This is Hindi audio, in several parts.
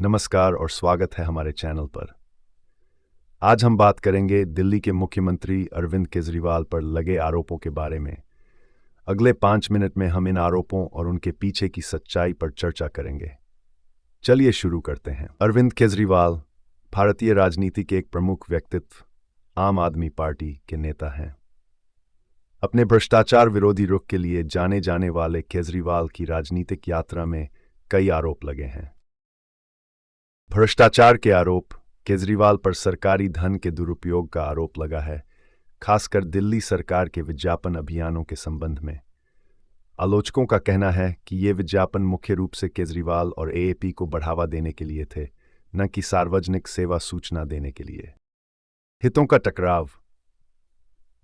नमस्कार और स्वागत है हमारे चैनल पर। आज हम बात करेंगे दिल्ली के मुख्यमंत्री अरविंद केजरीवाल पर लगे आरोपों के बारे में। अगले 5 मिनट में हम इन आरोपों और उनके पीछे की सच्चाई पर चर्चा करेंगे। चलिए शुरू करते हैं। अरविंद केजरीवाल भारतीय राजनीति के एक प्रमुख व्यक्तित्व, आम आदमी पार्टी के नेता हैं। अपने भ्रष्टाचार विरोधी रुख के लिए जाने जाने वाले केजरीवाल की राजनीतिक यात्रा में कई आरोप लगे हैं। भ्रष्टाचार के आरोप। केजरीवाल पर सरकारी धन के दुरुपयोग का आरोप लगा है, खासकर दिल्ली सरकार के विज्ञापन अभियानों के संबंध में। आलोचकों का कहना है कि ये विज्ञापन मुख्य रूप से केजरीवाल और एएपी को बढ़ावा देने के लिए थे, न कि सार्वजनिक सेवा सूचना देने के लिए। हितों का टकराव।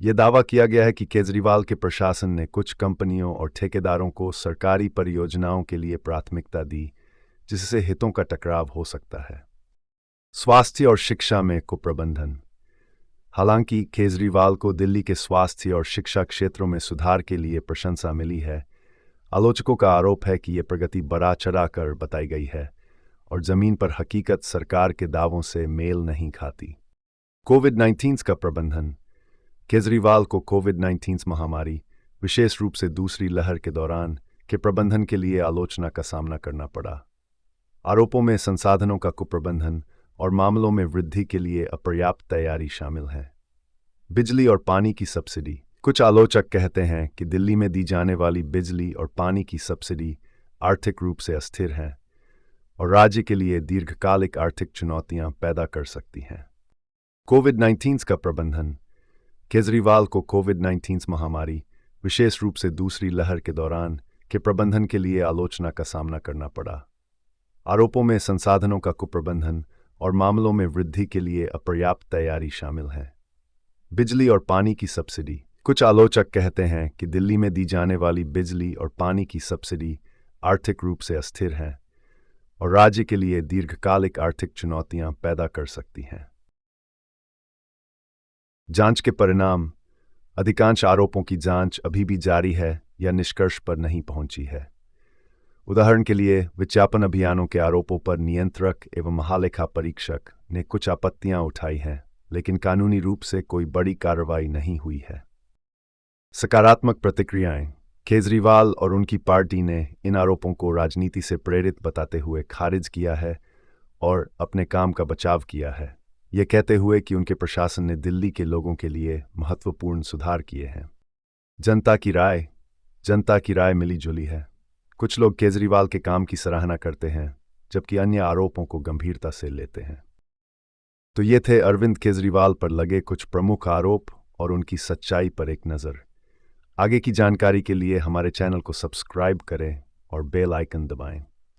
यह दावा किया गया है कि केजरीवाल के प्रशासन ने कुछ कंपनियों और ठेकेदारों को सरकारी परियोजनाओं के लिए प्राथमिकता दी, जिससे हितों का टकराव हो सकता है। स्वास्थ्य और शिक्षा में कुप्रबंधन। हालांकि केजरीवाल को दिल्ली के स्वास्थ्य और शिक्षा क्षेत्रों में सुधार के लिए प्रशंसा मिली है, आलोचकों का आरोप है कि यह प्रगति बढ़ा चढ़ाकर बताई गई है और जमीन पर हकीकत सरकार के दावों से मेल नहीं खाती। कोविड-19 का प्रबंधन। केजरीवाल को कोविड-19 महामारी, विशेष रूप से दूसरी लहर के दौरान, के प्रबंधन के लिए आलोचना का सामना करना पड़ा। आरोपों में संसाधनों का कुप्रबंधन और मामलों में वृद्धि के लिए अपर्याप्त तैयारी शामिल है। बिजली और पानी की सब्सिडी। कुछ आलोचक कहते हैं कि दिल्ली में दी जाने वाली बिजली और पानी की सब्सिडी आर्थिक रूप से अस्थिर है और राज्य के लिए दीर्घकालिक आर्थिक चुनौतियां पैदा कर सकती हैं। कोविड-19 का प्रबंधन। केजरीवाल को कोविड-19 महामारी, विशेष रूप से दूसरी लहर के दौरान, के प्रबंधन के लिए आलोचना का सामना करना पड़ा। आरोपों में संसाधनों का कुप्रबंधन और मामलों में वृद्धि के लिए अपर्याप्त तैयारी शामिल है। बिजली और पानी की सब्सिडी। कुछ आलोचक कहते हैं कि दिल्ली में दी जाने वाली बिजली और पानी की सब्सिडी आर्थिक रूप से अस्थिर है और राज्य के लिए दीर्घकालिक आर्थिक चुनौतियां पैदा कर सकती हैं। जांच के परिणाम। अधिकांश आरोपों की जांच अभी भी जारी है या निष्कर्ष पर नहीं पहुंची है। उदाहरण के लिए, विज्ञापन अभियानों के आरोपों पर नियंत्रक एवं महालेखा परीक्षक ने कुछ आपत्तियां उठाई हैं, लेकिन कानूनी रूप से कोई बड़ी कार्रवाई नहीं हुई है। सकारात्मक प्रतिक्रियाएं। केजरीवाल और उनकी पार्टी ने इन आरोपों को राजनीति से प्रेरित बताते हुए खारिज किया है और अपने काम का बचाव किया है, ये कहते हुए कि उनके प्रशासन ने दिल्ली के लोगों के लिए महत्वपूर्ण सुधार किए हैं। जनता की राय। जनता की राय मिली जुली है। कुछ लोग केजरीवाल के काम की सराहना करते हैं, जबकि अन्य आरोपों को गंभीरता से लेते हैं। तो ये थे अरविंद केजरीवाल पर लगे कुछ प्रमुख आरोप और उनकी सच्चाई पर एक नज़र। आगे की जानकारी के लिए हमारे चैनल को सब्सक्राइब करें और बेल आइकन दबाएं।